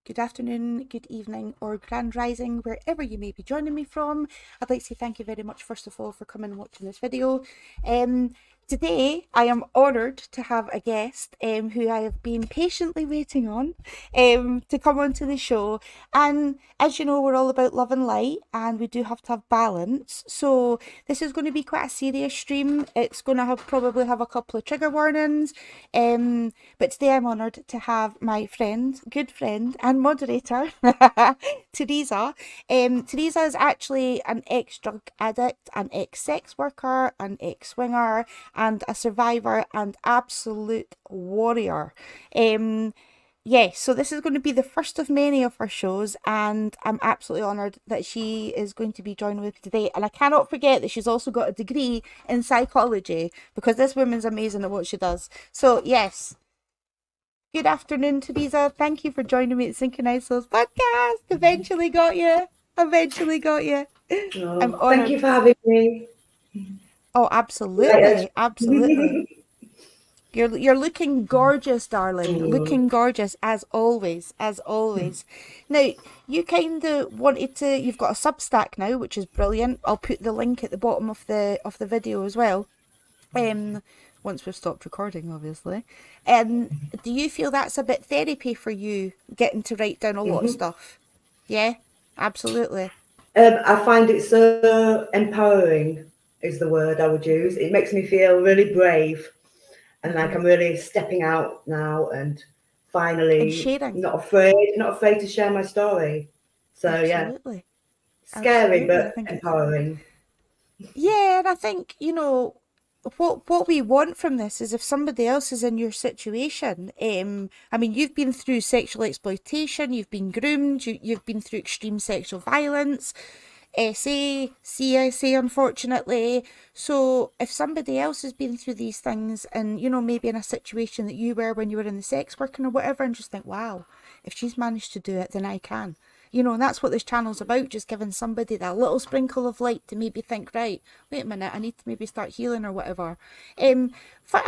good afternoon, good evening, or grand rising, wherever you may be joining me from. I'd like to say thank you very much, first of all, for coming and watching this video. Today, I am honoured to have a guest who I have been patiently waiting on to come onto the show. And as you know, we're all about love and light, and we do have to have balance. So this is going to be quite a serious stream. It's going to probably have a couple of trigger warnings. But today I'm honoured to have my friend, good friend, and moderator, Teresa. Teresa is actually an ex-drug addict, an ex-sex worker, an ex-swinger, and a survivor and absolute warrior. So this is going to be the first of many of her shows, and I'm absolutely honoured that she is going to be joining with me today. And I cannot forget that she's also got a degree in psychology, because this woman's amazing at what she does. So yes, good afternoon, Teresa. Thank you for joining me at Synchronized Souls podcast. Eventually got you. I'm honoured. Thank you for having me. Oh, absolutely, absolutely. You're looking gorgeous, darling. Looking gorgeous as always, as always. Now, you kind of wanted to. You've got a Substack now, which is brilliant. I'll put the link at the bottom of the video as well. Once we've stopped recording, obviously. Do you feel that's a bit therapy for you, getting to write down a lot of stuff? Yeah, absolutely. I find it so empowering, is the word I would use. It makes me feel really brave, and like I'm really stepping out now and finally And sharing. not afraid to share my story. So absolutely. Yeah, scary Absolutely. but empowering. Yeah, and I think, you know, what we want from this is if somebody else is in your situation, I mean, you've been through sexual exploitation, you've been groomed, you've been through extreme sexual violence, CSA, unfortunately. So if somebody else has been through these things and, you know, maybe in a situation that you were when you were in the sex working or whatever, and just think, wow, if she's managed to do it, then I can. You know, and that's what this channel's about, just giving somebody that little sprinkle of light to maybe think, right, wait a minute, I need to maybe start healing or whatever. I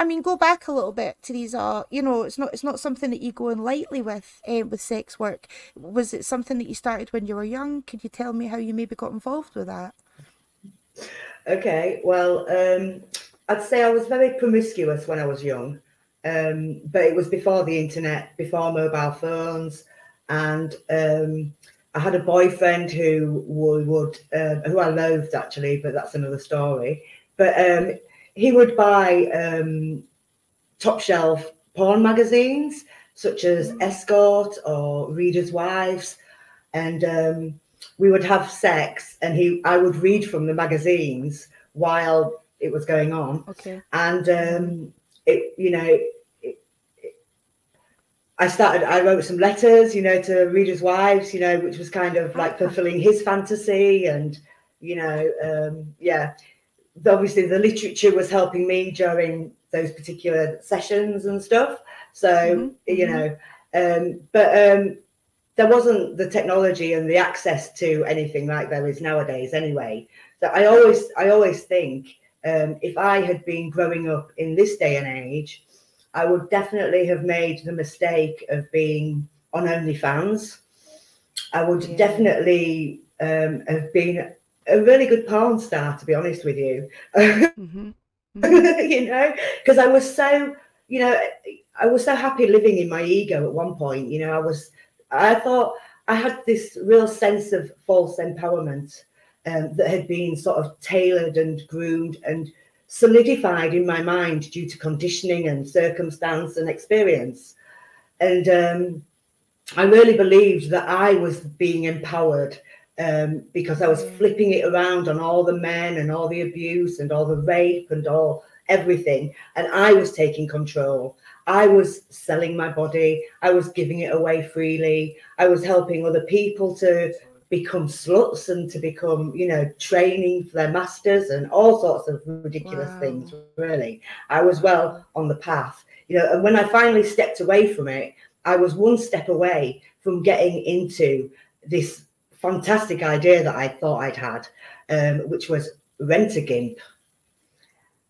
mean, go back a little bit, Teresa. You know, it's not something that you go in lightly with sex work. Was it something that you started when you were young? Could you tell me how you maybe got involved with that? Okay, well, I'd say I was very promiscuous when I was young, but it was before the internet, before mobile phones, and I had a boyfriend who who I loathed actually, but that's another story. But he would buy top shelf porn magazines such as Escort or Reader's Wives, and we would have sex, and I would read from the magazines while it was going on. Okay. And I wrote some letters, you know, to Reader's Wives, you know, which was kind of like fulfilling his fantasy. And, you know, obviously the literature was helping me during those particular sessions and stuff. So, you know, but there wasn't the technology and the access to anything like there is nowadays anyway. So I always think if I had been growing up in this day and age, I would definitely have made the mistake of being on OnlyFans. I would definitely have been a really good porn star, to be honest with you. You know, because I was so happy living in my ego at one point. You know, I thought I had this real sense of false empowerment that had been sort of tailored and groomed and solidified in my mind due to conditioning and circumstance and experience. And I really believed that I was being empowered because I was flipping it around on all the men and all the abuse and all the rape and all everything. And I was taking control. I was selling my body. I was giving it away freely. I was helping other people to become sluts and to become, you know, training for their masters and all sorts of ridiculous things, really. I was well on the path, you know, and when I finally stepped away from it, I was one step away from getting into this fantastic idea that I thought I'd had, which was rent a gimp.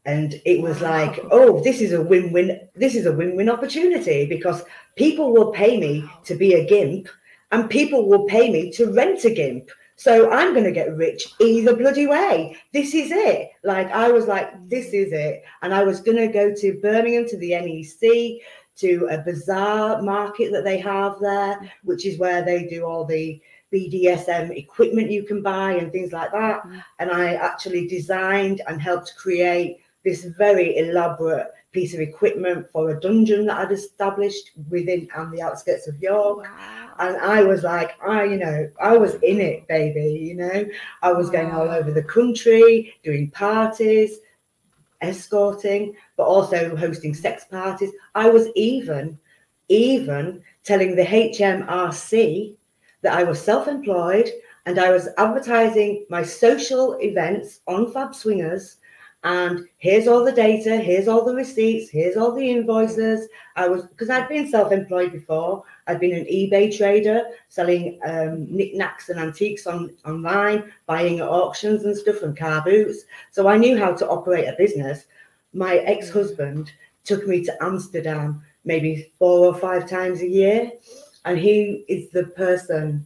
And it was like, oh, this is a win-win. This is a win-win opportunity because people will pay me to be a gimp, and people will pay me to rent a gimp. So I'm going to get rich either bloody way. This is it. Like, I was like, this is it. And I was going to go to Birmingham, to the NEC, to a bazaar market that they have there, which is where they do all the BDSM equipment you can buy and things like that. And I actually designed and helped create this very elaborate piece of equipment for a dungeon that I'd established within and the outskirts of York. Wow. And I was like, I was in it, baby, I was going all over the country, doing parties, escorting, but also hosting sex parties. I was even telling the HMRC that I was self-employed and I was advertising my social events on Fab Swingers. And here's all the data, here's all the receipts, here's all the invoices. Because I'd been self-employed before. I'd been an eBay trader, selling knickknacks and antiques online, buying at auctions and stuff, and car boots. So I knew how to operate a business. My ex-husband took me to Amsterdam maybe 4 or 5 times a year. And he is the person,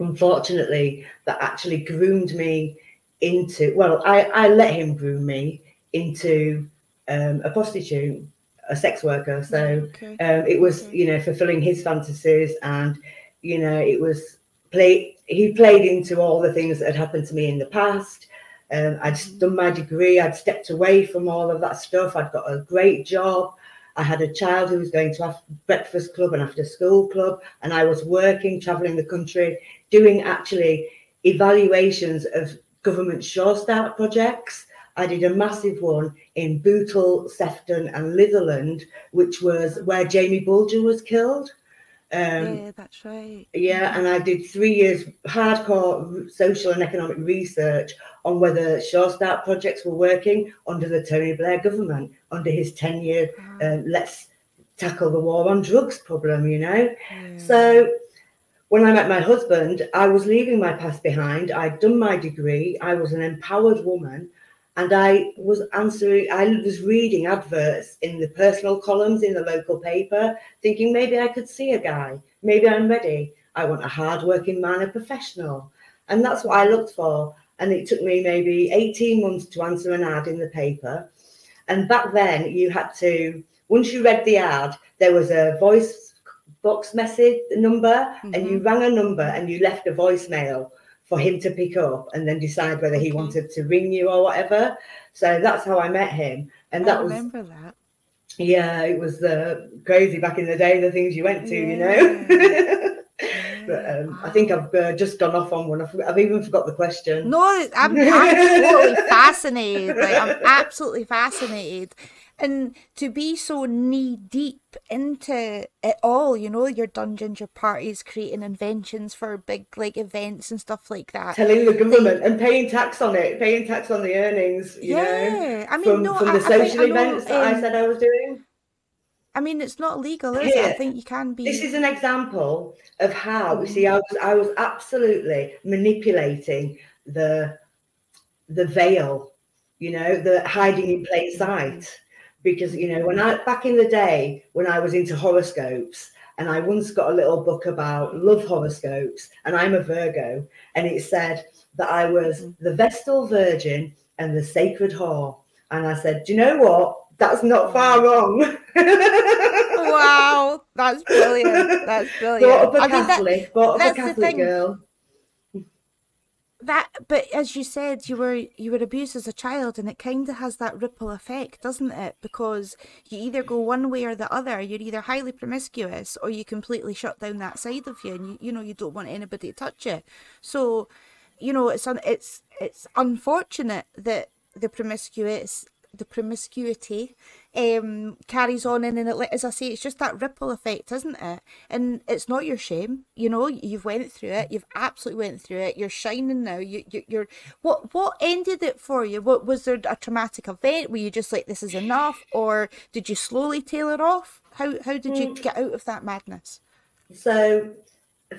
unfortunately, that actually groomed me into, well, I let him groom me into a prostitute, a sex worker. So it was, fulfilling his fantasies, and, it was he played into all the things that had happened to me in the past. I'd done my degree, I'd stepped away from all of that stuff. I'd got a great job. I had a child who was going to breakfast club and after school club, and I was working, traveling the country, doing actually evaluations of government shore start projects. I did a massive one in Bootle, Sefton and Litherland, which was where Jamie Bulger was killed. Yeah, that's right. Yeah, and I did 3 years hardcore social and economic research on whether shore start projects were working under the Tony Blair government, under his 10-year let's tackle the war on drugs problem, So when I met my husband, I was leaving my past behind. I'd done my degree. I was an empowered woman. And I was reading adverts in the personal columns in the local paper, thinking maybe I could see a guy. Maybe I'm ready. I want a hardworking man, a professional. And that's what I looked for. And it took me maybe 18 months to answer an ad in the paper. And back then you had to, once you read the ad, there was a voice box message number, and you rang a number and you left a voicemail for him to pick up and then decide whether he wanted to ring you or whatever. So that's how I met him. And I remember that. Yeah, it was crazy back in the day, the things you went to, But I think I've just gone off on one. I've even forgot the question. No, I'm totally fascinated. Like, I'm absolutely fascinated. And to be so knee deep into it all, your dungeons, your parties, creating inventions for big events and stuff like that. Telling the government and paying tax on it, paying tax on the earnings, I mean, from the social events that I said I was doing. I mean, it's not legal, is it? I think you can be. This is an example of how, you see, I was absolutely manipulating the veil, the hiding in plain sight. Because, back in the day, when I was into horoscopes, and I once got a little book about love horoscopes, and I'm a Virgo, and it said that I was the Vestal Virgin and the Sacred Whore. And I said, do you know what? That's not far wrong. Wow, that's brilliant. That's brilliant. Brought up a Catholic girl. But as you said, you were abused as a child, and it kind of has that ripple effect, doesn't it? Because you either go one way or the other. You're either highly promiscuous or you completely shut down that side of you, and you don't want anybody to touch you. So, it's unfortunate that the promiscuity carries on, and as I say, it's just that ripple effect, isn't it? And it's not your shame, you've went through it, you've absolutely went through it, you're shining now. You're what ended it for you? What was there, a traumatic event? Were you just like, this is enough, or did you slowly tailor off? How did you get out of that madness? So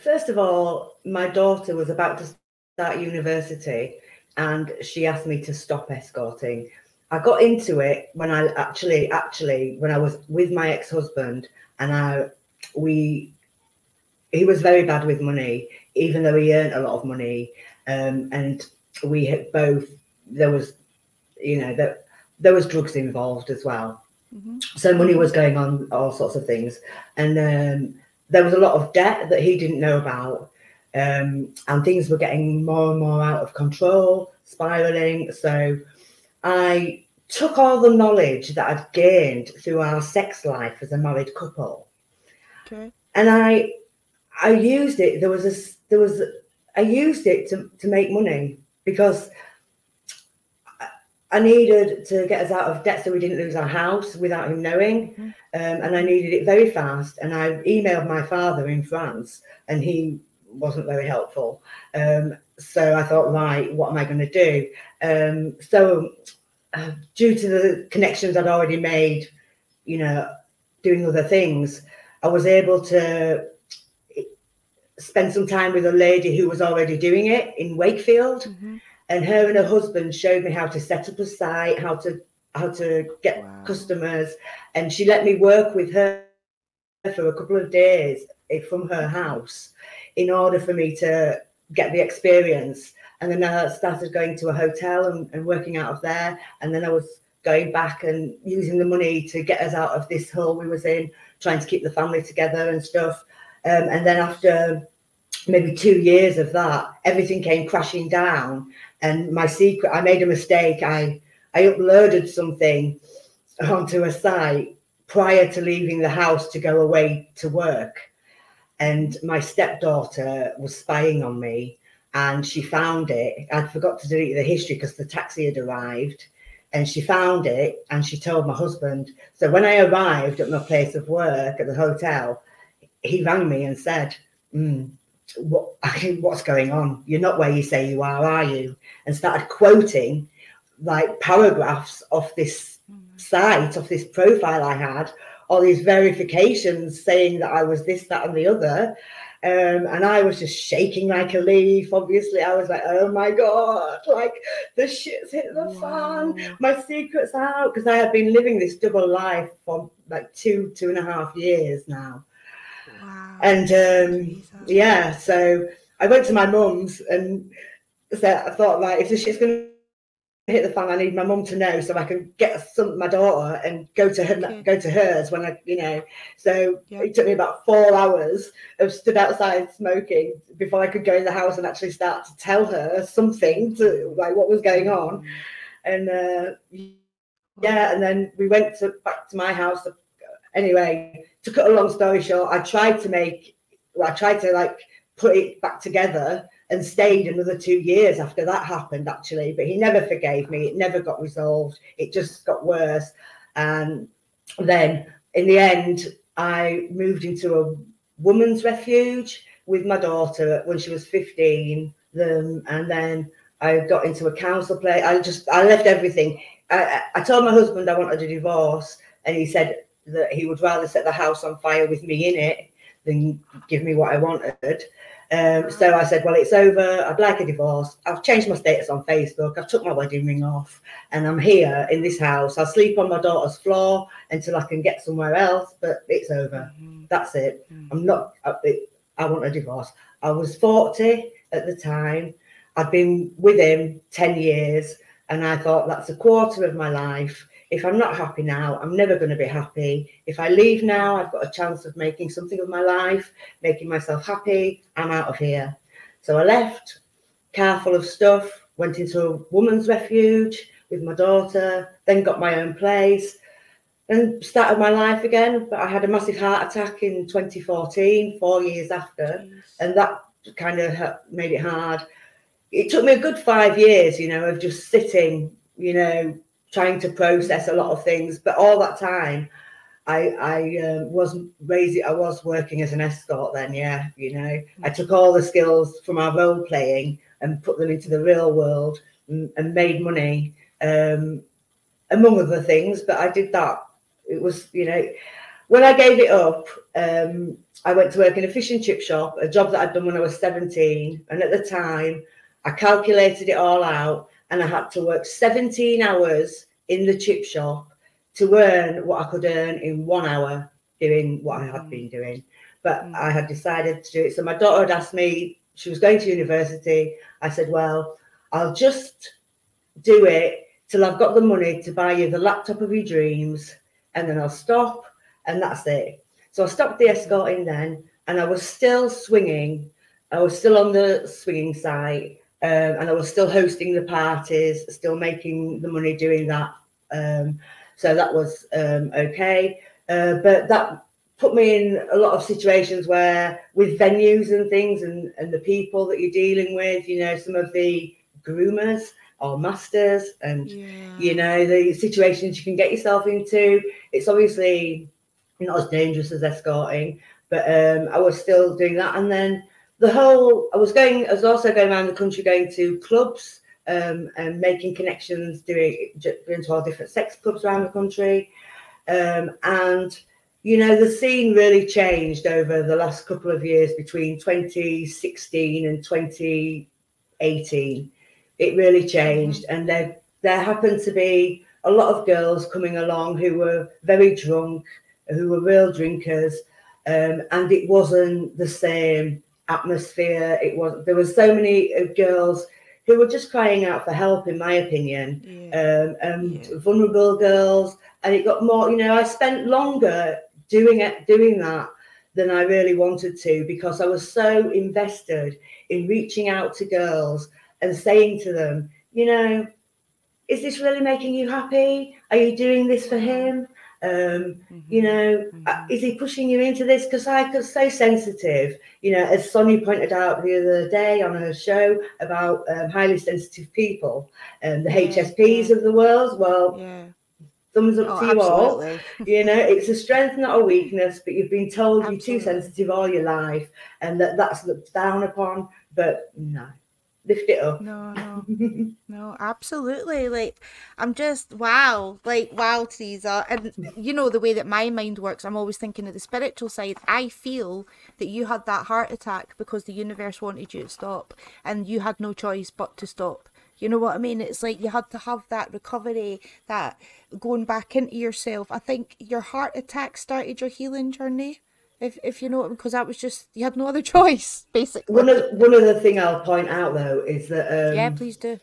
first of all, my daughter was about to start university, and she asked me to stop escorting. I got into it when I actually when I was with my ex-husband, and he was very bad with money, even though he earned a lot of money. And we had both, there was, you know, there was drugs involved as well. So money was going on, all sorts of things. And there was a lot of debt that he didn't know about. And things were getting more and more out of control, spiraling. So I took all the knowledge that I'd gained through our sex life as a married couple. Okay. And I used it. I used it to make money, because I needed to get us out of debt so we didn't lose our house without him knowing. And I needed it very fast. And I emailed my father in France, and he wasn't very helpful. So I thought, right, what am I going to do? So due to the connections I'd already made, you know, doing other things, I was able to spend some time with a lady who was already doing it in Wakefield. And her and her husband showed me how to set up a site, how to get customers. And she let me work with her for a couple of days from her house in order for me to get the experience. And then I started going to a hotel and working out of there. And then I was going back and using the money to get us out of this hole we was in, trying to keep the family together and stuff. And then after maybe 2 years of that, everything came crashing down. And my secret, I made a mistake. I uploaded something onto a site prior to leaving the house to go away to work. And my stepdaughter was spying on me, and she found it. I forgot to delete the history because the taxi had arrived, and she found it, and she told my husband. So when I arrived at my place of work at the hotel, he rang me and said, what's going on? You're not where you say you are you? And started quoting like paragraphs off this site, off this profile I had, all these verifications saying that I was this, that, and the other. And I was just shaking like a leaf. Obviously, I was like, oh my God, like the shit's hit the fan. My secret's out, because I had been living this double life for like 2.5 years now. And yeah, so I went to my mum's and said, I thought, like, if the shit's going to hit the fan, I need my mum to know so I can get my daughter and go to hers when I, you know. So it took me about 4 hours of stood outside smoking before I could go in the house and actually start to tell her something, to like what was going on. And yeah, and then we went back to my house. Anyway, to cut a long story short, I tried to like put it back together and stayed another 2 years after that happened, actually. But he never forgave me. It never got resolved. It just got worse. And then in the end, I moved into a woman's refuge with my daughter when she was 15. And then I got into a council place. I left everything. I told my husband I wanted a divorce, and he said that he would rather set the house on fire with me in it than give me what I wanted. So I said, well, it's over. I'd like a divorce. I've changed my status on Facebook. I've took my wedding ring off, and I'm here in this house. I'll sleep on my daughter's floor until I can get somewhere else, but it's over. That's it. I'm not, I want a divorce. I was 40 at the time. I'd been with him 10 years, and I thought, that's a quarter of my life. If I'm not happy now, I'm never going to be happy. If I leave now, I've got a chance of making something of my life, making myself happy. I'm out of here. So I left, car full of stuff, went into a woman's refuge with my daughter, then got my own place and started my life again. But I had a massive heart attack in 2014, 4 years after, and that kind of made it hard. It took me a good 5 years, you know, of just sitting, you know, trying to process a lot of things. But all that time, I was working as an escort then, yeah, you know. I took all the skills from our role playing and put them into the real world and made money, among other things. But I did that. It was, you know, when I gave it up, I went to work in a fish and chip shop, a job that I'd done when I was 17. And at the time, I calculated it all out, and I had to work 17 hours in the chip shop to earn what I could earn in 1 hour doing what I had been doing. but I had decided to do it. So my daughter had asked me, she was going to university. I said, well, I'll just do it till I've got the money to buy you the laptop of your dreams, and then I'll stop, and that's it. So I stopped the escorting then, and I was still swinging. I was still on the swinging site, and I was still hosting the parties, still making the money doing that. So that was okay. But that put me in a lot of situations where, with venues and things, and the people that you're dealing with, you know, some of the groomers or masters, and you know, the situations you can get yourself into. It's obviously not as dangerous as escorting, but I was still doing that. And then I was also going around the country, going to clubs, and making connections, doing to all different sex clubs around the country. And you know, the scene really changed over the last couple of years, between 2016 and 2018. It really changed, and there happened to be a lot of girls coming along who were very drunk, who were real drinkers, and it wasn't the same atmosphere. There were so many girls who were just crying out for help, in my opinion, and vulnerable girls. And it got more, you know, I spent longer doing that than I really wanted to, because I was so invested in reaching out to girls and saying to them, you know, is this really making you happy? Are you doing this for him? You know, is he pushing you into this? Because I was so sensitive, you know, as Sonia pointed out the other day on her show about highly sensitive people, the HSPs of the world. Well, thumbs up to you all. You know, it's a strength, not a weakness, but you've been told you're too sensitive all your life, and that's looked down upon. But no, lift it up. No, absolutely. Like, I'm just, wow, Teresa. And you know, the way that my mind works, I'm always thinking of the spiritual side. I feel that you had that heart attack because the universe wanted you to stop, and you had no choice but to stop. You know what I mean? It's like you had to have that recovery, that going back into yourself. I think your heart attack started your healing journey, if you know what I mean, because that was just, you had no other choice, basically. One other thing I'll point out, though, is that yeah, please do.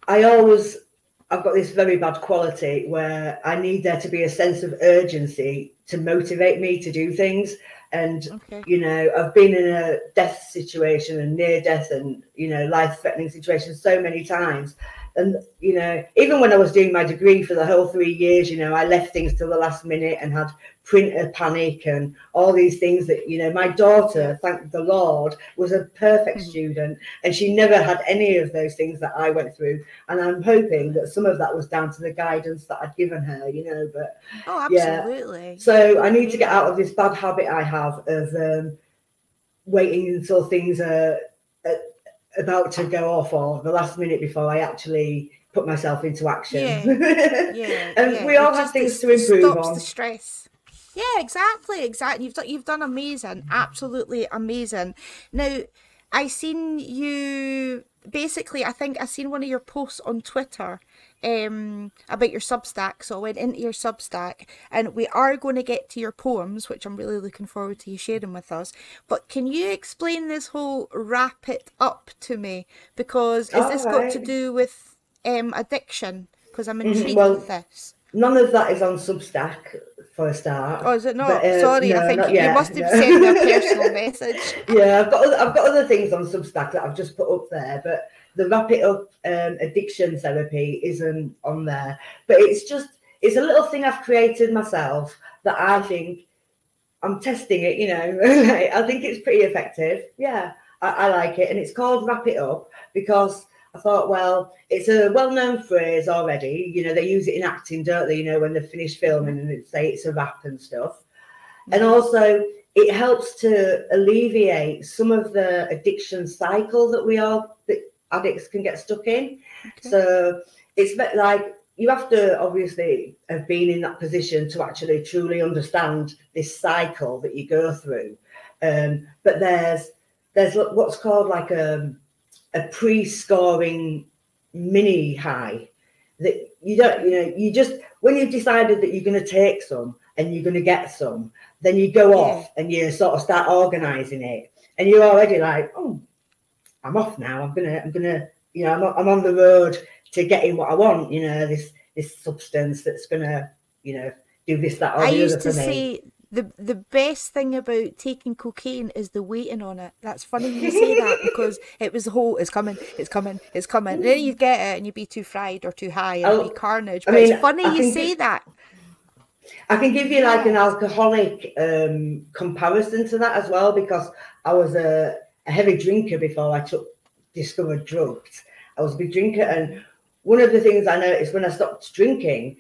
I've got this very bad quality where I need there to be a sense of urgency to motivate me to do things. And, you know, I've been in a death situation and near death and, you know, life-threatening situations so many times. And, you know, even when I was doing my degree for the whole 3 years, you know, I left things till the last minute and had printer panic and all these things that, you know, my daughter, thank the Lord, was a perfect student, and she never had any of those things that I went through. And I'm hoping that some of that was down to the guidance that I'd given her, you know, but absolutely. So I need to get out of this bad habit I have of waiting until things are about to go off, or the last minute before I actually put myself into action. And we all have things to improve on. The stress. Yeah, exactly. You've done amazing, absolutely amazing. Now, I seen you. Basically, I think I seen one of your posts on Twitter about your Substack. So I went into your Substack, and we are going to get to your poems, which I'm really looking forward to you sharing with us. But can you explain this whole wrap it up to me? Because is this got to do with addiction? Because I'm intrigued with this. None of that is on Substack, for a start. Oh, is it not? Sorry, no, I think you must have sent me a personal message. Yeah, I've got other things on Substack that I've just put up there, but the wrap it up addiction therapy isn't on there. But it's a little thing I've created myself that I think, I'm testing it, you know. I think it's pretty effective. Yeah, I like it, and it's called Wrap It Up because I thought, well, it's a well-known phrase already. You know, they use it in acting, don't they? You know, when they've finished filming and they say it's a wrap and stuff. And also, it helps to alleviate some of the addiction cycle that addicts can get stuck in. So it's like you have to obviously have been in that position to actually truly understand this cycle that you go through. But there's what's called like a pre-scoring mini high that you don't, you know, you just, when you've decided that you're going to take some, and you're going to get some, then you go off and you sort of start organising it, and you're already like, oh, I'm off now. I'm gonna, you know, I'm on the road to getting what I want. You know, this substance that's gonna, you know, do this, that, or the other for me. I used to say the best thing about taking cocaine is the waiting on it. That's funny you say that, because it was the whole, it's coming, it's coming, it's coming. And then you'd get it and you'd be too fried or too high and it'd be carnage. But it's funny you say that. I can give you like an alcoholic comparison to that as well, because I was a heavy drinker before I discovered drugs. I was a big drinker, and one of the things I noticed when I stopped drinking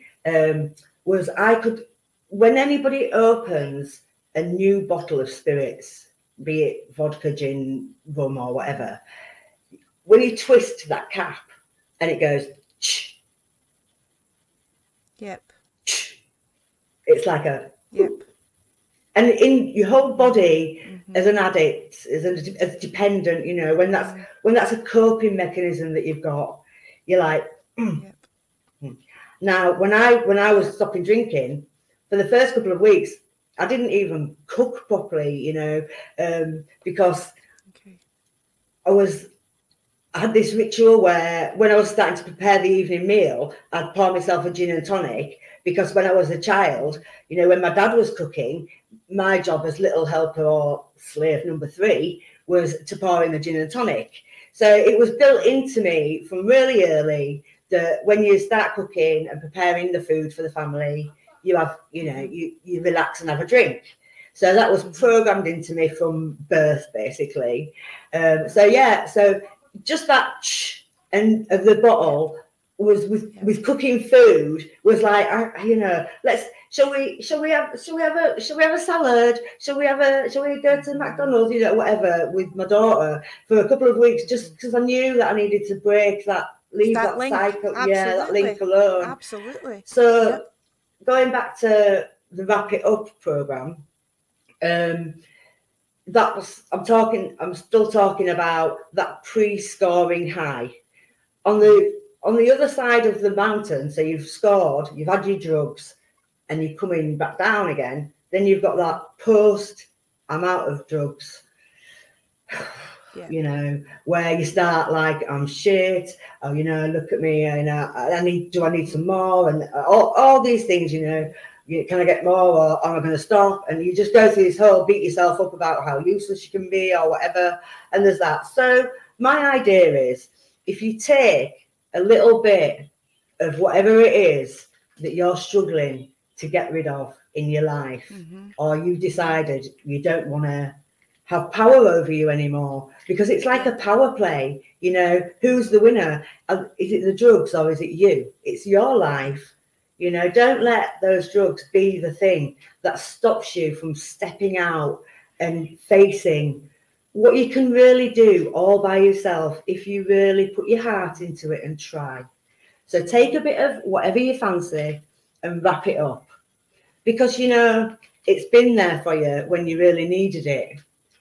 was I could, when anybody opens a new bottle of spirits, be it vodka, gin, rum, or whatever, when you twist that cap and it goes, ch, yep, ch, it's like a, yep. And in your whole body, as an addict, as dependent, you know, when that's a coping mechanism that you've got, you're like, yep. Now, when I was stopping drinking, for the first couple of weeks, I didn't even cook properly, you know, because I had this ritual where when I was starting to prepare the evening meal, I'd pour myself a gin and tonic, because when I was a child, you know, when my dad was cooking, my job as little helper or slave number 3 was to pour in the gin and tonic. So it was built into me from really early that when you start cooking and preparing the food for the family, you have, you know, you relax and have a drink. So that was programmed into me from birth, basically. So just that and of the bottle was with cooking food was like, you know, shall we have a salad? Shall we go to McDonald's? You know, whatever, with my daughter for a couple of weeks, just because I knew that I needed to break that, leave that link. cycle, Absolutely. that link alone. Absolutely. So going back to the Wrap It Up program, I'm still talking about that pre-scoring high. On the other side of the mountain, so you've scored, you've had your drugs, and you're coming back down again, then you've got that post, I'm out of drugs, you know, where you start like, I'm shit, oh, you know, look at me, you know, I need some more, and all these things, you know, can I get more, or am I going to stop? And you just go through this whole beat yourself up about how useless you can be or whatever, and there's that. So my idea is, if you take a little bit of whatever it is that you're struggling to get rid of in your life, or you decided you don't want to have power over you anymore, because it's like a power play, you know, who's the winner? Is it the drugs or is it you? It's your life, you know. Don't let those drugs be the thing that stops you from stepping out and facing what you can really do all by yourself if you really put your heart into it and try. So take a bit of whatever you fancy and wrap it up, because, you know, it's been there for you when you really needed it,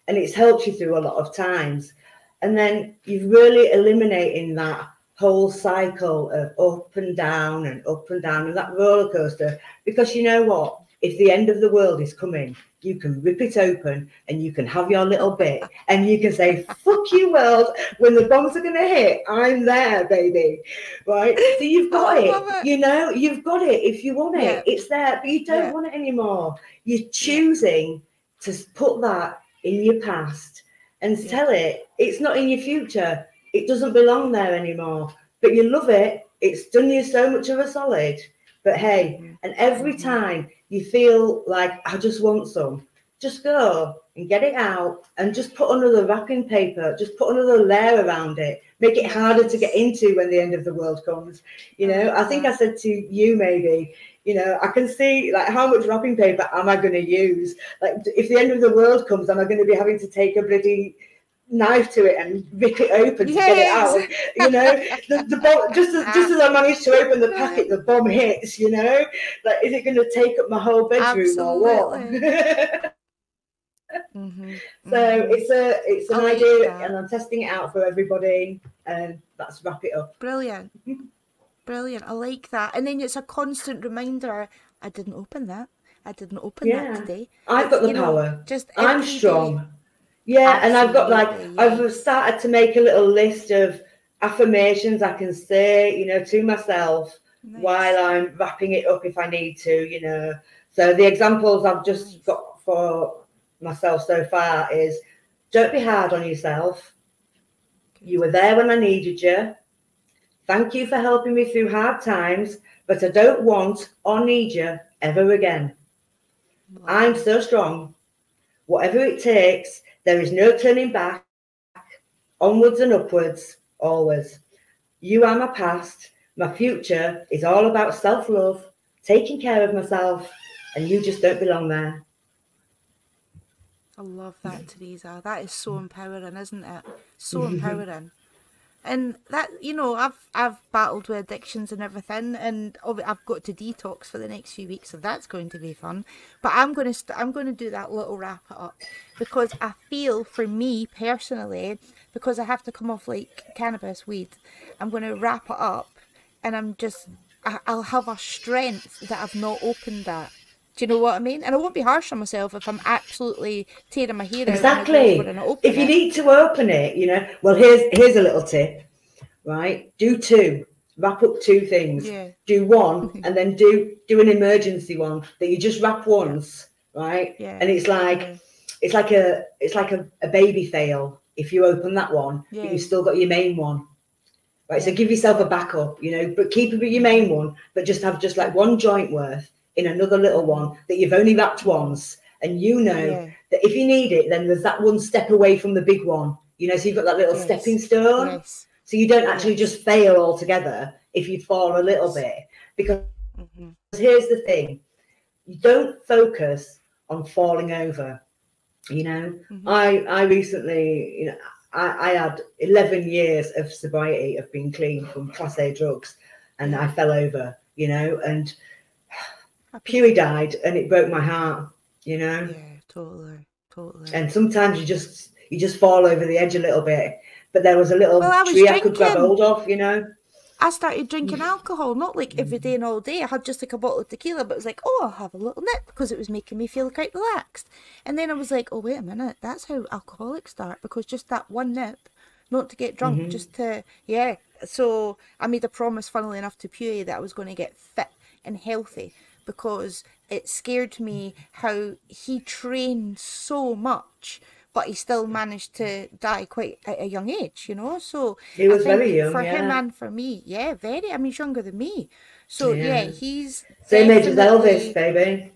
and it's helped you through a lot of times. And then you've really eliminating that whole cycle of up and down and that roller coaster, because you know what? If the end of the world is coming, you can rip it open and you can have your little bit and you can say, fuck you, world. When the bombs are going to hit, I'm there, baby. Right? So you've got it. You know, you've got it. If you want it, it's there, but you don't want it anymore. You're choosing to put that in your past and tell it it's not in your future. It doesn't belong there anymore, but you love it. It's done you so much of a solid. But hey, and every time you feel like, I just want some, just go and get it out and just put another wrapping paper, just put another layer around it, make it harder to get into when the end of the world comes. You know, I think I said to you, maybe, you know, I can see like how much wrapping paper am I going to use? Like, if the end of the world comes, am I going to be having to take a bloody knife to it and rip it open to get it out? You know, the bomb, just as I managed to open the packet, the bomb hits. You know, like, is it going to take up my whole bedroom or what? So it's an idea, and I'm testing it out for everybody, and let's wrap it up. Brilliant. I like that. And then it's a constant reminder, I didn't open that. I didn't open that Yeah. today. I've It's, got the you know, power. just I'm every day. strong. Yeah, and I've got like, Absolutely, I've yes. started to make a little list of affirmations I can say, you know, to myself while Nice, I'm wrapping it up if I need to, you know. So the examples I've just nice. got for myself so far is, don't be hard on yourself. Good. You were there when I needed you. Thank you for helping me through hard times, but I don't want or need you ever again. I'm Lovely. so strong. Whatever it takes, there is no turning back. Onwards and upwards, always. You are my past. My future is all about self-love, taking care of myself, and you just don't belong there. I love that, Teresa. That is so empowering, isn't it? So empowering. And that, you know, I've battled with addictions and everything, and I've got to detox for the next few weeks, so that's going to be fun. But I'm going to do that little wrap it up, because I feel, for me personally, because I have to come off like cannabis weed, I'm going to wrap it up, and I'll have a strength that I've not opened that. Do you know what I mean? And I won't be harsh on myself if I'm absolutely tearing my hair out and I go for Exactly. an If open you it. need to open it, you know, well, here's a little tip, right? Do two. Wrap up two things. Yeah. Do one, and then do an emergency one that you just wrap Yeah. once, right? Yeah. And Yeah. it's like a baby fail if you open that one, but Yeah. you've still got your main one. Right, so Yeah. give yourself a backup, you know, but keep your main one, but just have just like one joint worth in another little one that you've only wrapped once, and you know Yeah. that if you need it, then there's that one step away from the big one, you know, so you've got that little stepping Yes. stone, Yes. so you don't actually Yes. just fail altogether if you fall a little Yes. bit. Because Mm-hmm. here's the thing, you don't focus on falling over. You know, Mm-hmm. I recently, you know, I had 11 years of sobriety of being clean from class A drugs, and Yeah. I fell over, you know, and Happy for Huey you. died, and it broke my heart, you know. Yeah. Totally. Totally. And sometimes you just fall over the edge a little bit, but there was a Well, little I was tree I could grab drinking. hold of, you know. I started drinking alcohol, not like every day and all day. I had just like a bottle of tequila, but it was like, oh, I'll have a little nip because it was making me feel quite relaxed. And then I was like, oh, wait a minute, that's how alcoholics start, because just that one nip, not to get drunk, Mm-hmm. just to, yeah. So I made a promise, funnily enough, to Puy that I was going to get fit and healthy, because it scared me how he trained so much, but he still managed to die quite at a young age, you know? So He I was very think young, for him yeah, and for me, yeah, very. I mean, he's younger than me. So yeah, yeah. he's Same age as Elvis, definitely, baby.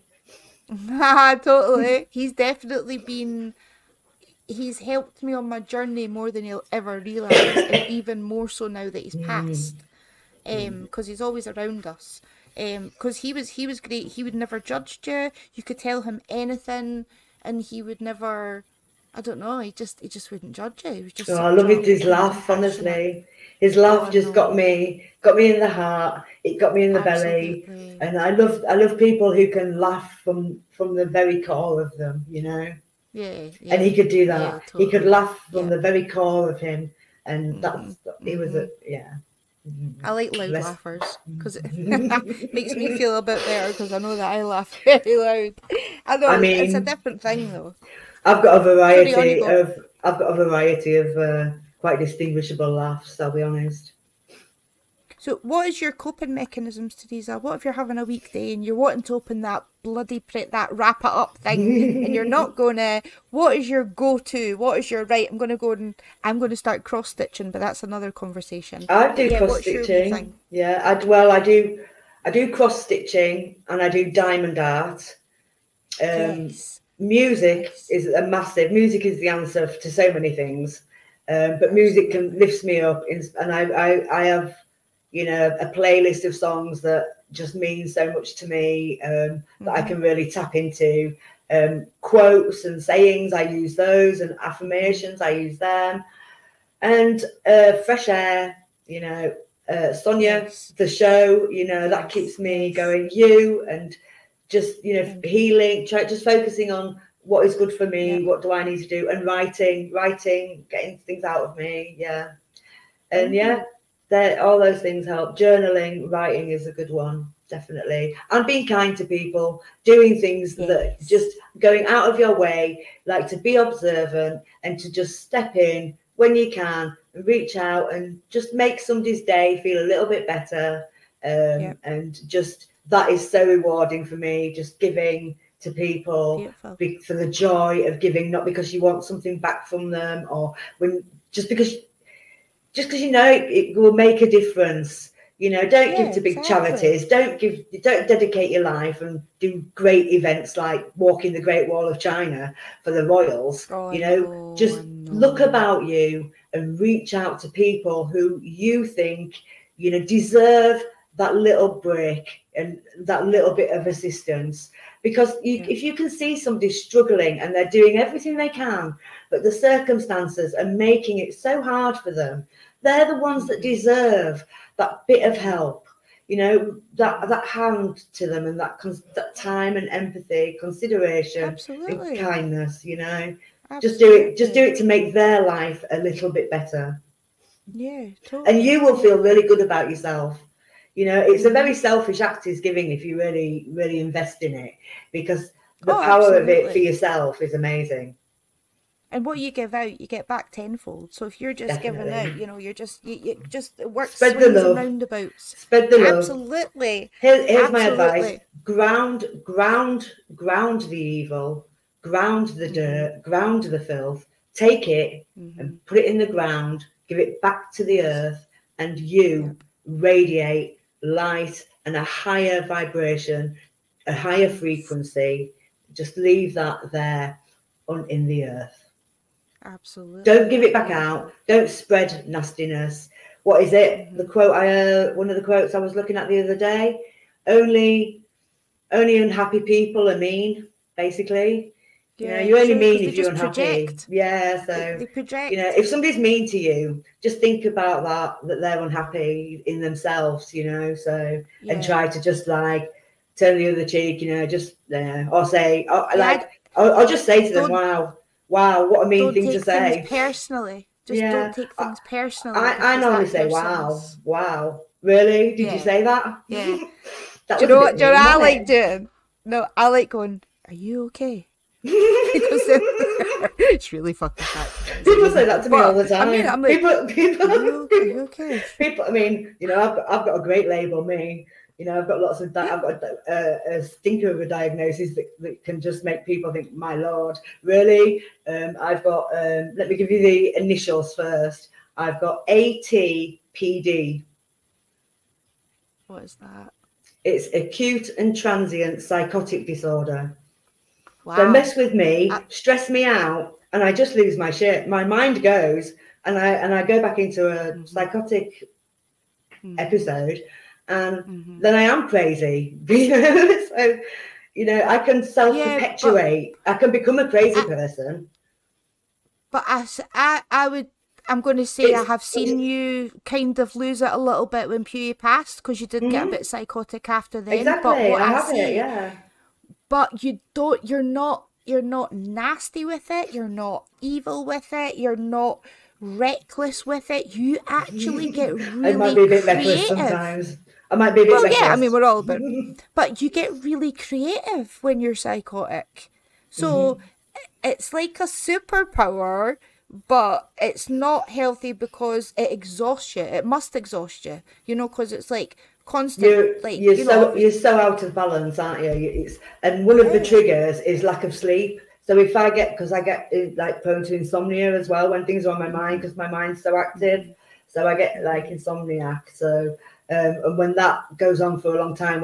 totally, he's definitely been, he's helped me on my journey more than he'll ever realise, and even more so now that he's Mm. passed, because he's always around us. Because he was great. He would never judged you. You could tell him anything, and he would never. I don't know. He just wouldn't judge you. He was just Oh, I such love a his laugh, compassionate. honestly. His Oh, laugh I just know. got me in the heart. It got me in the belly. Absolutely. And I love people who can laugh from the very core of them, you know. Yeah, And yeah, he could do yeah, that. He could totally. laugh from Yeah. the very core of him, and Mhm. he was a Mhm. yeah. I like loud Bless. laughers because it makes me feel a bit better because I know that I laugh very loud. I know I it's a mean, different thing though. I've got a Sorry, on you go. variety of quite distinguishable laughs. I'll be honest. So, what is your coping mechanisms, Teresa? What if you're having a weekday and you're wanting to open that bloody that wrap it up thing, and you're not gonna? What is your go-to? What is your right? I'm going to start cross stitching, but that's another conversation. I But do yeah, cross what's your wee thing? stitching. Yeah, I do cross stitching, and I do diamond art. Yes, Music nice. is a massive. Music is the answer to so many things, but music can Absolutely. lifts me up. And I have, you know, a playlist of songs that just mean so much to me, that I Mhm. can really tap into. Quotes and sayings, I use those, and Mhm. affirmations, I use them, and fresh air, you know, Sonia, Nice. the show, you know, that Yes. keeps me Yes. going. You and just, you know, And healing, just focusing on what is good for me, yep. what do I need to do, and writing, getting things out of me, yeah. And Mhm. yeah, all those things help. Journaling, writing is a good one. definitely. And being kind to people, doing things that just going out of your way, like to be observant and to just step in when you can and reach out and just make somebody's day feel a little bit better. And just that is so rewarding for me, just giving to people for the joy of giving, not because you want something back from them, or when just because you know it will make a difference. You know, don't give to big charities. Don't dedicate your life and do great events like walking the Great Wall of China for the royals. Just look about you and reach out to people who you think, you know, deserve that little break and that little bit of assistance. Because if you can see somebody struggling and they're doing everything they can, but the circumstances are making it so hard for them, they're the ones that deserve that bit of help, you know, that hand to them, and that time and empathy, consideration, and kindness, you know. Just do it to make their life a little bit better. Totally. And you will feel really good about yourself. You know, it's a very selfish act is giving if you really, really invest in it, because the power of it for yourself is amazing. And what you give out, you get back tenfold. So if you're just giving out, you know, you just it works. Spread the love. And roundabouts. Spread the love. Absolutely. Here's my advice: ground the evil, ground the dirt, ground the filth. Take it and put it in the ground. Give it back to the earth, and you radiate light and a higher vibration, a higher frequency. Just leave that there in the earth. Absolutely. Don't give it back out. Don't spread nastiness. What is it? The quote one of the quotes I was looking at the other day. Only unhappy people are mean, basically. You know, you're only mean if you're unhappy. Project. Yeah, so they project. You know, if somebody's mean to you, just think about that they're unhappy in themselves, you know, so and try to just like turn the other cheek, you know, just or say I'll just say to them, wow, what a mean thing to say. Don't take things personally. Just don't take things personally. I normally say, wow, really? Did you say that? Yeah. That do you know what I like doing? No, I like going, are you okay? It's really fucking bad. People say that to me all the time. I mean, I'm like, people, are you okay? People, I mean, you know, I've got a great label, me. You know, I've got lots of, I've got a stinker of a diagnosis that can just make people think, my Lord, really? I've got, let me give you the initials first. I've got ATPD. What is that? It's acute and transient psychotic disorder. Wow. So mess with me, stress me out, and I just lose my shit. My mind goes, and I go back into a psychotic episode. And then I am crazy, you know. So, you know, I can self-perpetuate. I can become a crazy person. But I'm going to say I have seen you kind of lose it a little bit when Pewee passed, because you did get a bit psychotic after then. Exactly, but what I have it, yeah. But you're not nasty with it. You're not evil with it. You're not reckless with it. You actually get really I might be a bit reckless sometimes. I might be a bit reckless. Yeah, I mean, we're all about but you get really creative when you're psychotic. So it's like a superpower, but it's not healthy because it exhausts you. It must exhaust you, you know, because it's like constant. You're so out of balance, aren't you? And one of the triggers is lack of sleep. So if I get like prone to insomnia as well when things are on my mind, because my mind's so active. So I get like insomniac. So and when that goes on for a long time,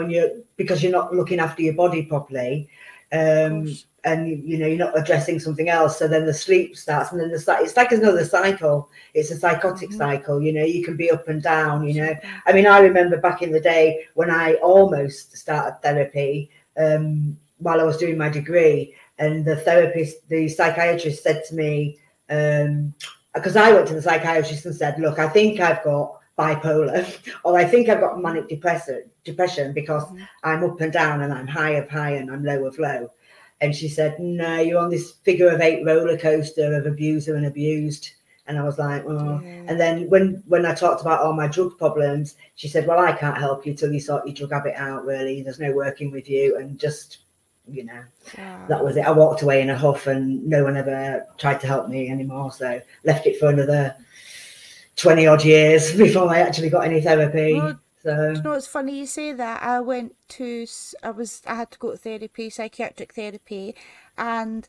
because you're not looking after your body properly, and you know you're not addressing something else, so then the sleep starts, and then it's like another cycle. It's a psychotic cycle. You know, you can be up and down. You know, I mean, I remember back in the day when I almost started therapy while I was doing my degree, and the psychiatrist said to me, because I went to the psychiatrist and said, look, I think I've got bipolar, or I think I've got manic depression because I'm up and down and I'm high of high and I'm low of low. And she said, no, you're on this figure of 8 roller coaster of abuser and abused. And I was like, oh. Yeah. And then when I talked about all my drug problems, she said, well, I can't help you till you sort your drug habit out, really. There's no working with you. And just, you know, that was it. I walked away in a huff, and no one ever tried to help me anymore. So left it for another 20 odd years before I actually got any therapy. Well, So, do you know, it's funny you say that. I had to go to therapy, psychiatric therapy, and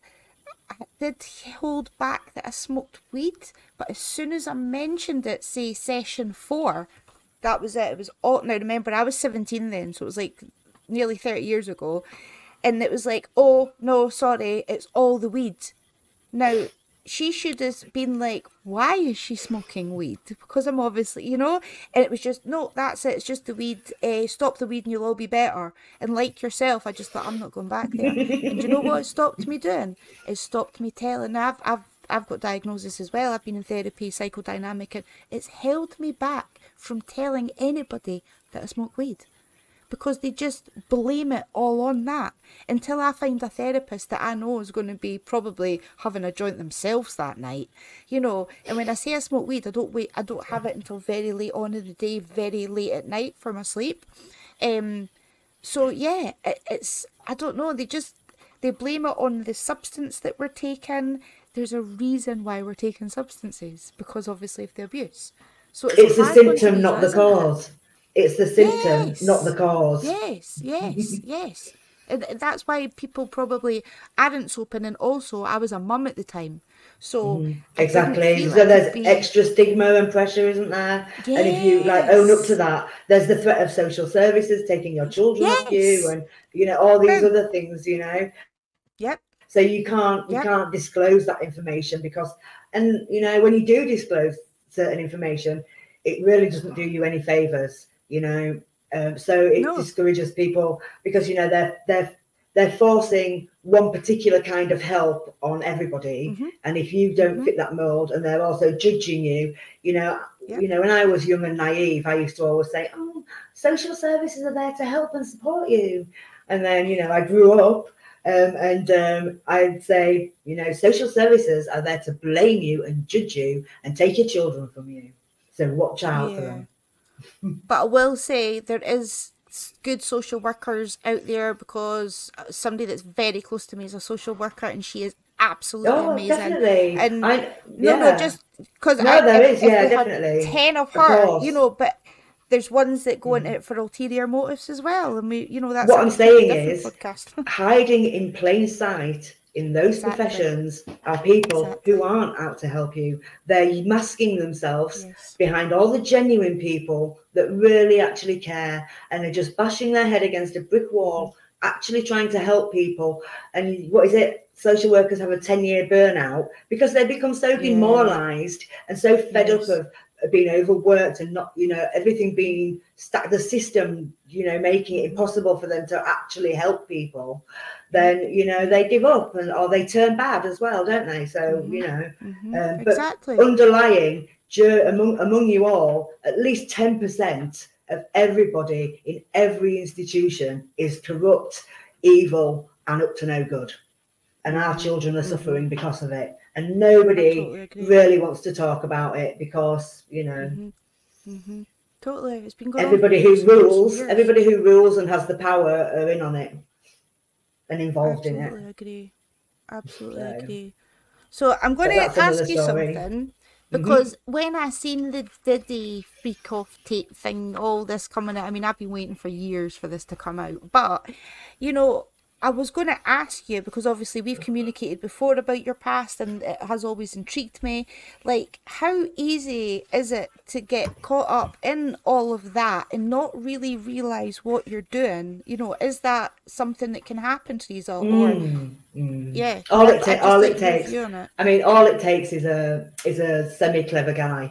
I did hold back that I smoked weed, but as soon as I mentioned it, say session 4, that was it. It was all, now remember, I was 17 then, so it was like nearly 30 years ago, and it was like, oh no, sorry, it's all the weed. Now, she should have been like, why is she smoking weed? Because I'm obviously, you know, and it was just, no, that's it, it's just the weed, stop the weed and you'll all be better. And like yourself, I just thought, I'm not going back there. And do you know what it stopped me doing? It stopped me telling, I've got diagnosis as well, I've been in therapy, psychodynamic, and it's held me back from telling anybody that I smoke weed. Because they just blame it all on that until I find a therapist that I know is going to be probably having a joint themselves that night, you know. And when I say I smoke weed, I don't have it until very late on in the day, very late at night for my sleep. So yeah, it's I don't know. They blame it on the substance that we're taking. There's a reason why we're taking substances, because obviously of the abuse. So it's the symptom, not the cause. It's the symptom, yes. not the cause. Yes. And that's why people probably aren't soaping. And also, I was a mum at the time. So exactly. So there's extra stigma and pressure, isn't there? Yes. And if you like own up to that, there's the threat of social services taking your children off you, and you know, all these other things, you know. Yep. So you can't disclose that information because, and you know, when you do disclose certain information, it really doesn't do you any favors. You know, so it discourages people because, you know, they're forcing one particular kind of help on everybody, and if you don't fit that mold, and they're also judging you, you know, when I was young and naive, I used to always say, "Oh, social services are there to help and support you," and then, you know, I grew up. I'd say, you know, social services are there to blame you and judge you and take your children from you. So watch out for them. But I will say there is good social workers out there, because somebody that's very close to me is a social worker, and she is absolutely amazing. Definitely. And no, just because if we definitely had 10 of her, you know, but there's ones that go into it for ulterior motives as well, and we, you know, that's what I'm saying is podcast. hiding in plain sight in those professions are people who aren't out to help you. They're masking themselves behind all the genuine people that really actually care, and they're just bashing their head against a brick wall, actually trying to help people. And what is it? Social workers have a 10-year burnout because they become so demoralized and so fed up of being overworked and not, you know, everything being stacked, the system, you know, making it impossible for them to actually help people. Then, you know, they give up, or they turn bad as well, don't they? So, you know, but underlying among you all, at least 10% of everybody in every institution is corrupt, evil, and up to no good. And our children are suffering because of it. And nobody really wants to talk about it because, you know, totally, it's been going everybody who rules and has the power are in on it and involved in it. Absolutely agree. So I'm going to ask you something, because when I seen the Diddy freak off tape thing, all this coming out, I mean, I've been waiting for years for this to come out, but, you know, I was going to ask you, because obviously we've communicated before about your past and it has always intrigued me, like, how easy is it to get caught up in all of that and not really realise what you're doing? You know, is that something that can happen to you all? Yeah. All it takes. I mean, all it takes is a semi-clever guy,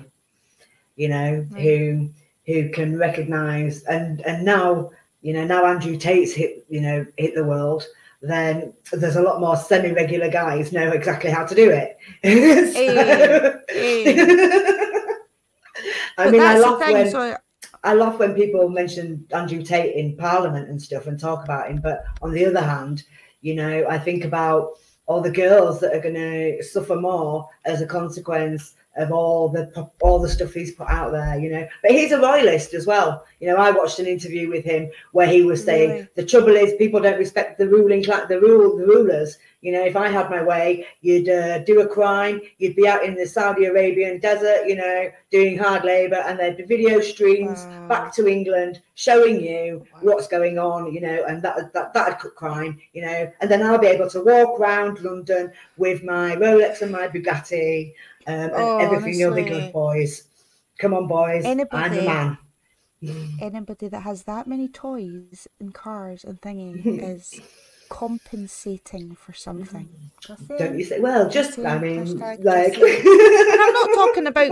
you know, who can recognise, and now, you know, now Andrew Tate's hit the world, then there's a lot more semi-regular guys know exactly how to do it. I mean, I laugh when people mention Andrew Tate in Parliament and stuff and talk about him, but on the other hand, you know, I think about all the girls that are going to suffer more as a consequence of all the stuff he's put out there, you know. But he's a royalist as well. You know, I watched an interview with him where he was saying Really? the trouble is people don't respect the ruling class, the rulers. You know, if I had my way, you'd do a crime, you'd be out in the Saudi Arabian desert, you know, doing hard labor, and there'd be video streams back to England showing you what's going on, you know, and that'd cut crime, you know, and then I'll be able to walk around London with my Rolex and my Bugatti, and everything will be good, boys. Come on, boys. I'm the man. Anybody that has that many toys and cars and thingy is compensating for something. Don't you say? Well, just I mean, like, and I'm not talking about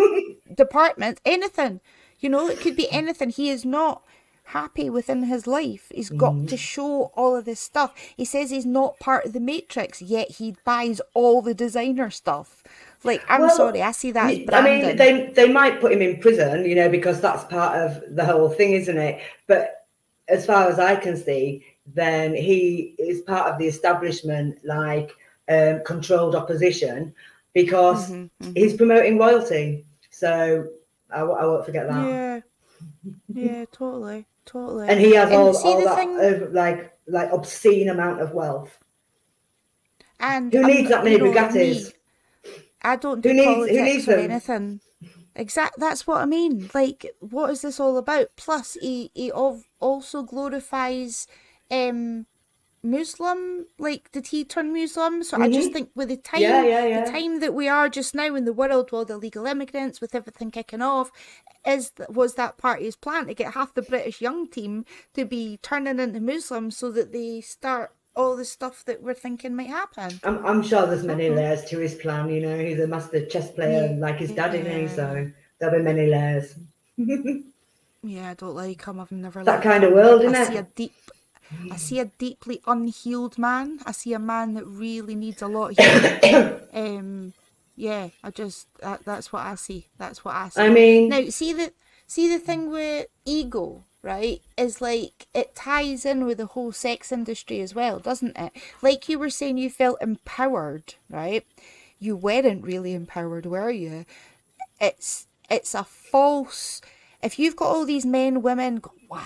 departments, anything. You know, it could be anything. He is not happy within his life. He's got to show all of this stuff. He says he's not part of the matrix, yet he buys all the designer stuff. Like, I'm sorry, I see that as branding. I mean, they might put him in prison, you know, because that's part of the whole thing, isn't it? But as far as I can see, then he is part of the establishment, like controlled opposition, because he's promoting royalty. So I won't forget that. Yeah, totally. And he has all that like obscene amount of wealth. And who needs that many Bugattis? I don't do politics or anything. Exactly, that's what I mean. Like, what is this all about? Plus, he also glorifies Muslim. Like, did he turn Muslim? So I just think with the time, the time that we are just now in the world, with all the illegal immigrants, with everything kicking off, was that party's plan to get half the British young team to be turning into Muslims so that they start all the stuff that we're thinking might happen. I'm sure there's many layers to his plan, you know. He's a master chess player like his dad, isn't he? So there'll be many layers. I don't like him. I've never that kind of world, isn't it? I see a deeply unhealed man. I see a man that really needs a lot of healing. That's what I see. That's what I see. I mean, now see the thing with ego, right, is like it ties in with the whole sex industry as well, doesn't it? Like you were saying, you felt empowered, right? You weren't really empowered, were you? It's a false. If you've got all these men, women go, wow,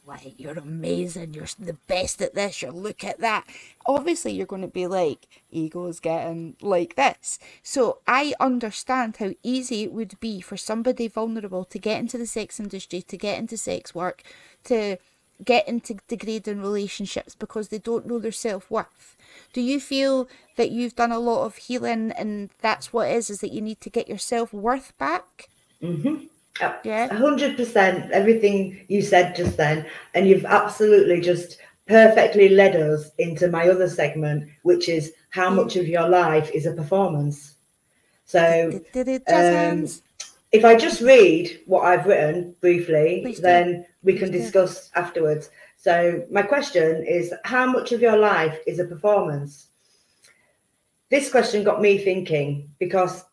like, you're amazing, you're the best at this, you look at that. Obviously, you're going to be like, ego's getting like this. So I understand how easy it would be for somebody vulnerable to get into the sex industry, to get into sex work, to get into degrading relationships because they don't know their self-worth. Do you feel that you've done a lot of healing and that's what it is that you need to get your self-worth back? Yeah, 100%. Everything you said just then, and you've absolutely just perfectly led us into my other segment, which is how much of your life is a performance. So if I just read what I've written briefly, then we can discuss afterwards. So my question is, how much of your life is a performance? This question got me thinking, because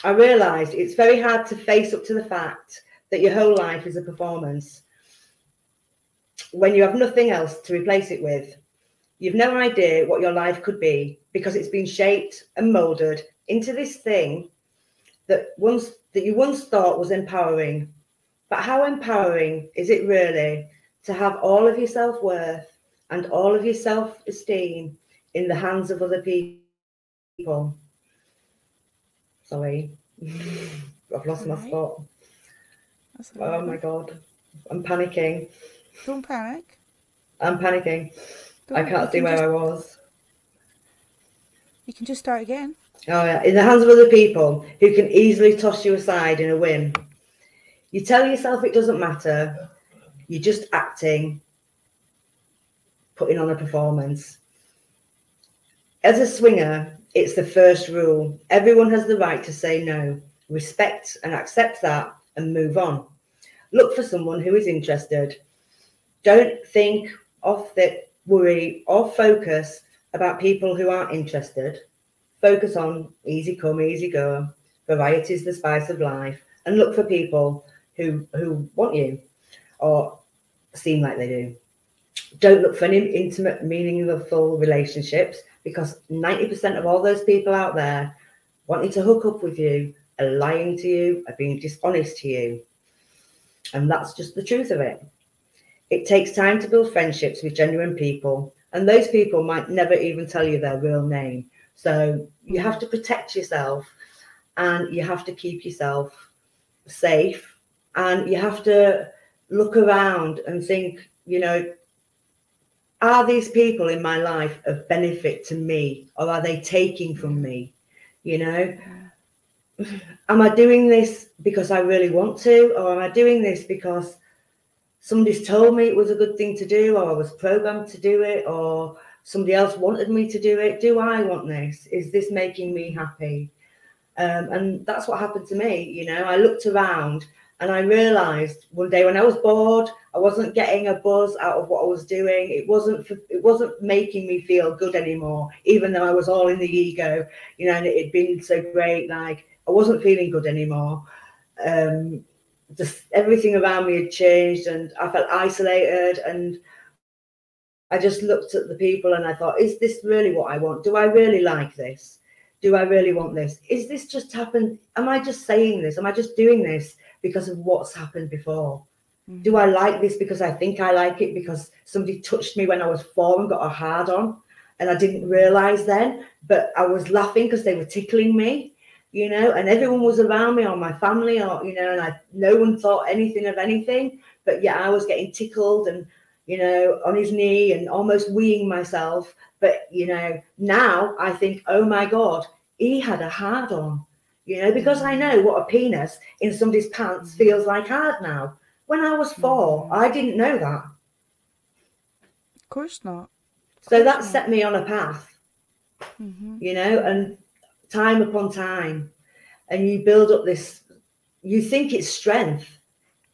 I realised it's very hard to face up to the fact that your whole life is a performance when you have nothing else to replace it with. You've no idea what your life could be because it's been shaped and moulded into this thing that you once thought was empowering. But how empowering is it really to have all of your self-worth and all of your self-esteem in the hands of other people? Sorry, I've lost my spot. Oh my God, I'm panicking. Don't panic. I'm panicking. I can't see where I was. You can just start again. Oh yeah, in the hands of other people who can easily toss you aside in a whim. You tell yourself it doesn't matter. You're just acting, putting on a performance. As a swinger, it's the first rule. Everyone has the right to say no. Respect and accept that and move on. Look for someone who is interested. Don't think of that, worry or focus about people who aren't interested. Focus on easy come, easy go. Variety is the spice of life. And look for people who want you or seem like they do. Don't look for any intimate, meaningful relationships, because 90% of all those people out there wanting to hook up with you are lying to you, are being dishonest to you. And that's just the truth of it. It takes time to build friendships with genuine people, and those people might never even tell you their real name. So you have to protect yourself, and you have to keep yourself safe, and you have to look around and think, you know, are these people in my life of benefit to me, or are they taking from me? You know, am I doing this because I really want to, or am I doing this because somebody's told me it was a good thing to do, or I was programmed to do it, or somebody else wanted me to do it? Do I want this? Is this making me happy? And that's what happened to me. You know, I looked around and I realized one day when I was bored, I wasn't getting a buzz out of what I was doing. It wasn't making me feel good anymore, even though I was all in the ego, you know, and it had been so great. Like, I wasn't feeling good anymore. Just everything around me had changed, and I felt isolated, and I just looked at the people and I thought, is this really what I want? Do I really like this? Do I really want this? Is this just happened? Am I just saying this? Am I just doing this because of what's happened before? Do I like this because I think I like it because somebody touched me when I was 4 and got a hard on, and I didn't realize then, but I was laughing because they were tickling me, you know, and everyone was around me, or my family, or, you know, and no one thought anything of anything, but yeah, I was getting tickled and, you know, on his knee and almost weeing myself. But, you know, now I think, oh my God, he had a hard on, you know, because I know what a penis in somebody's pants feels like hard now. When I was 4, I didn't know that. Of course not. So that set me on a path, you know, and time upon time. And you build up this, you think it's strength.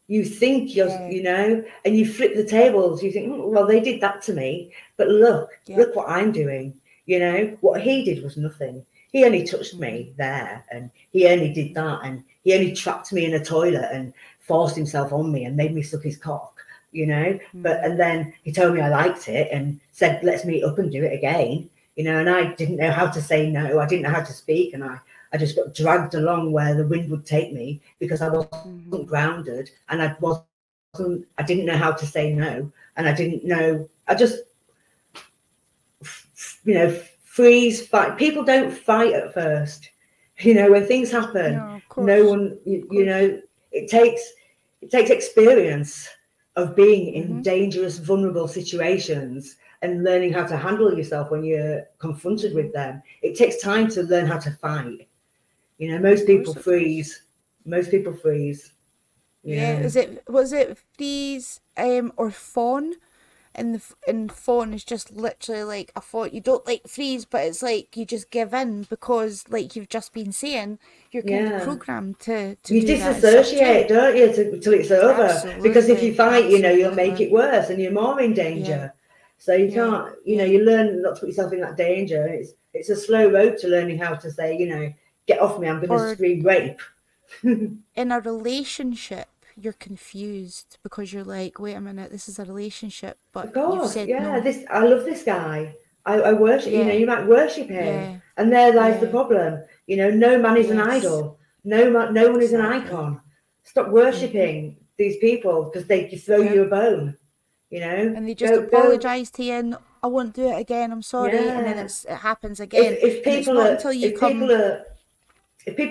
You think you're, you know, and you flip the tables. You think, well, they did that to me, but look what I'm doing. You know, what he did was nothing. He only touched me there, and he only did that, and he only trapped me in a toilet and forced himself on me and made me suck his cock, you know. But and then he told me I liked it and said, let's meet up and do it again, you know. And I didn't know how to say no. I didn't know how to speak, and I just got dragged along where the wind would take me because I wasn't grounded, and I didn't know how to say no, and I didn't know. I just, you know, freeze, fight. People don't fight at first, you know. When things happen, no one, you know, it takes experience of being in dangerous, vulnerable situations and learning how to handle yourself when you're confronted with them. It takes time to learn how to fight. You know, most people freeze. Most people freeze. Yeah. Was it freeze or fawn? And fawn is just literally like a fawn. You don't like freeze, but it's like you just give in because, like you've just been saying, you're kind of programmed to you do disassociate, don't you, till it's over. Absolutely. Because if you fight, you know, you'll make it worse and you're more in danger. So you can't, you know, you learn not to put yourself in that danger. It's a slow road to learning how to say, you know, get off me, I'm going to scream rape. In a relationship, you're confused because you're like, wait a minute, this is a relationship, but of course, you've said no. I love this guy. I worship, you know, you might worship him, and there lies the problem. You know, no man is an idol. No one is an icon. Stop worshipping these people because they throw you a bone. You know, and they just apologise to you and I won't do it again. I'm sorry, and then it happens again. If people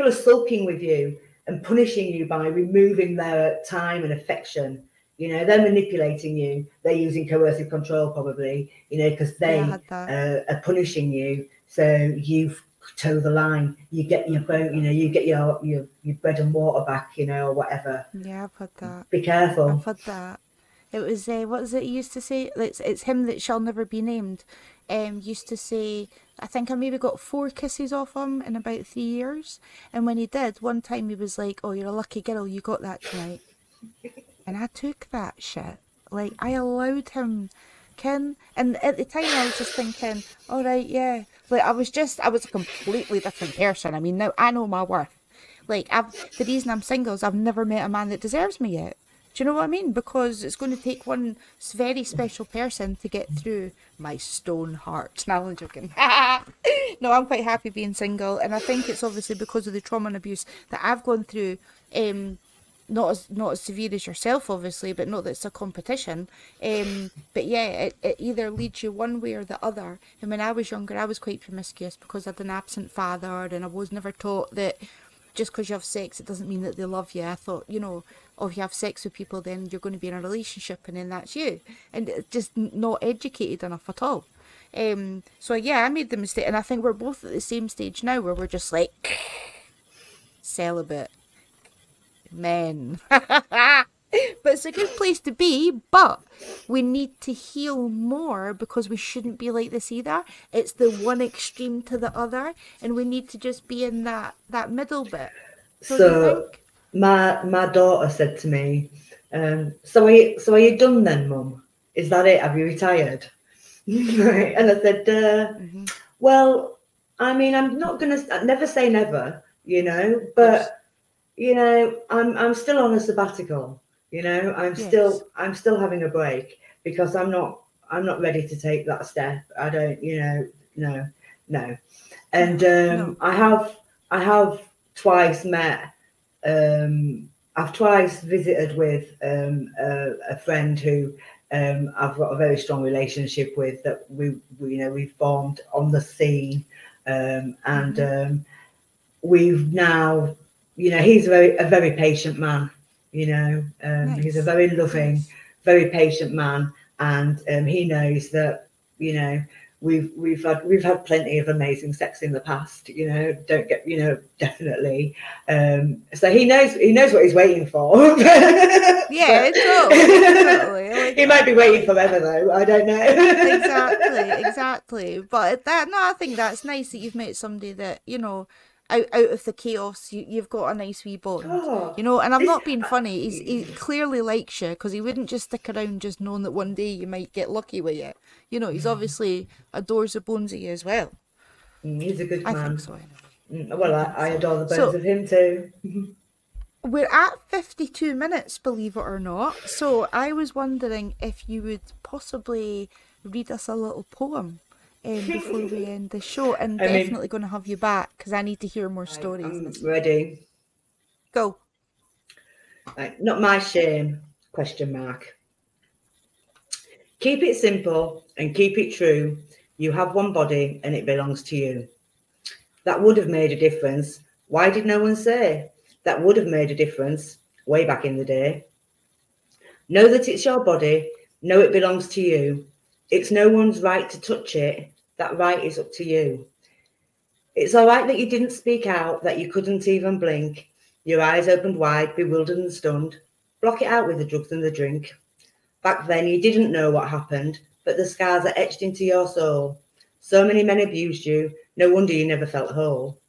are sulking with you and punishing you by removing their time and affection, you know, they're manipulating you. They're using coercive control probably, you know, because they are punishing you. So you toe the line. You get your boat, you know, you get your bread and water back, you know, or whatever. Yeah, I've had that. Be careful. I've had that. It was what is it he used to say? It's him that shall never be named. Used to say, I think I maybe got 4 kisses off him in about 3 years. And when he did, one time he was like, oh, you're a lucky girl, you got that tonight. And I took that shit. Like, I allowed him, Ken. And at the time I was just thinking, all right, yeah. Like, I was a completely different person. I mean, now I know my worth. Like, the reason I'm single is I've never met a man that deserves me yet. Do you know what I mean? Because it's going to take one very special person to get through my stone heart. No, I'm joking. No, I'm quite happy being single, and I think it's obviously because of the trauma and abuse that I've gone through. Not as severe as yourself, obviously, but not that it's a competition. But yeah, it either leads you one way or the other. And when I was younger, I was quite promiscuous because I had an absent father, and I was never taught that just because you have sex, it doesn't mean that they love you. I thought, oh, if you have sex with people, then you're going to be in a relationship, and then that's you. And it's just not educated enough at all. So yeah, I made the mistake, and I think we're both at the same stage now where we're just like celibate men. But it's a good place to be, but we need to heal more because we shouldn't be like this either. It's the one extreme to the other, and we need to just be in that middle bit. Don't you So think? my daughter said to me, so are you done then, Mum? Is that it? Have you retired? Right. And I said, Mm-hmm. Of well, I mean, I'm not gonna never say never, course. but I'm still on a sabbatical. I'm Yes. still having a break because I'm not ready to take that step. I don't, no, no. And No. No. I have twice met. I've twice visited with a friend who I've got a very strong relationship with that we formed on the scene, and Mm-hmm. we've now, he's a very patient man. He's a Nice. very loving, Nice. very patient man, and he knows that you know we've had plenty of amazing sex in the past. Don't get definitely. So he knows what he's waiting for. Yeah, But totally, totally. I like he might that. be I waiting like forever that. though. I don't know. Exactly, exactly. But no, I think that's nice that you've met somebody that, out of the chaos, you've got a nice wee bond. Oh, And I'm this. not being funny. He clearly likes you because he wouldn't just stick around just knowing that one day you might get lucky with it. He's obviously adores the bones of you as well. He's a good I think man. so anyway. I Well, I, think I so. adore the bones So of him too. we're at 52 minutes, believe it or not. So I was wondering if you would possibly read us a little poem before we end the show, and I mean, definitely going to have you back because I need to hear more stories I'm this week. ready. Go. Right, not my shame? Question mark. Keep it simple and keep it true. You have one body and it belongs to you. That would have made a difference. Why did no one say? That would have made a difference way back in the day. Know that it's your body. Know it belongs to you. It's no one's right to touch it. That right is up to you. It's all right that you didn't speak out, that you couldn't even blink. Your eyes opened wide, bewildered and stunned. Block it out with the drugs and the drink. Back then, you didn't know what happened, but the scars are etched into your soul. So many men abused you, no wonder you never felt whole.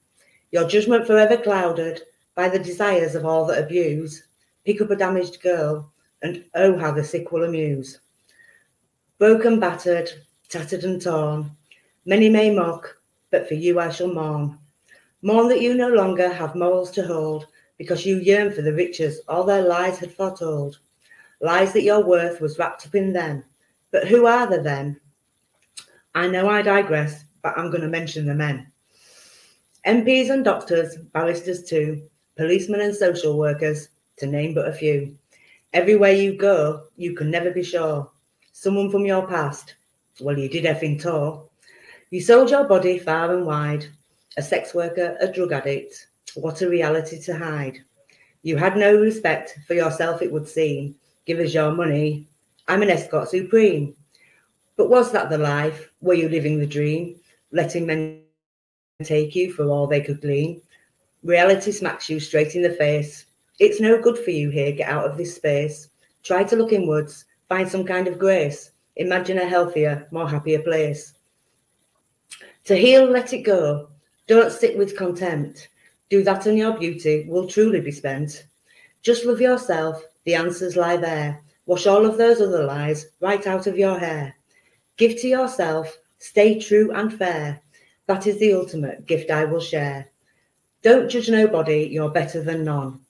Your judgment forever clouded by the desires of all that abuse. Pick up a damaged girl, and oh, how the sick will amuse. Broken, battered, tattered and torn. Many may mock, but for you I shall mourn. Mourn that you no longer have morals to hold, because you yearn for the riches all their lies had foretold. Lies that your worth was wrapped up in them. But who are the them? I know I digress, but I'm going to mention the men. MPs and doctors, barristers too, policemen and social workers, to name but a few. Everywhere you go, you can never be sure. Someone from your past, well, you did effing tour. You sold your body far and wide. A sex worker, a drug addict. What a reality to hide. You had no respect for yourself, it would seem. Give us your money. I'm an escort supreme. But was that the life? Were you living the dream? Letting men take you for all they could glean? Reality smacks you straight in the face. It's no good for you here. Get out of this space. Try to look inwards. Find some kind of grace. Imagine a healthier, more happier place. To heal, let it go. Don't sit with contempt. Do that and your beauty will truly be spent. Just love yourself. The answers lie there. Wash all of those other lies right out of your hair. Give to yourself. Stay true and fair. That is the ultimate gift I will share. Don't judge nobody. You're better than none.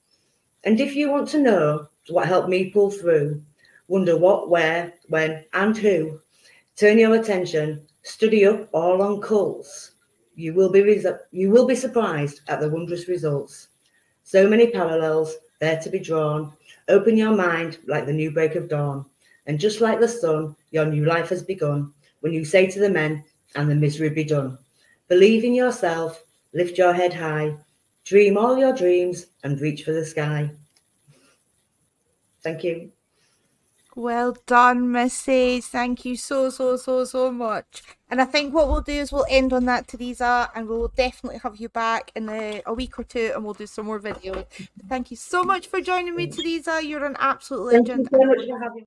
And if you want to know what helped me pull through, wonder what, where, when, and who, turn your attention, study up all on cults. You will be surprised at the wondrous results. So many parallels there to be drawn. Open your mind like the new break of dawn. And just like the sun, your new life has begun when you say to the men, and the misery be done. Believe in yourself, lift your head high, dream all your dreams and reach for the sky. Thank you. Well done, Mrs. Thank you so much. And I think what we'll do is we'll end on that, Teresa, and we'll definitely have you back in a week or two and we'll do some more videos. Thank you so much for joining me, Teresa. You're an absolute legend. Thank you so much for having me.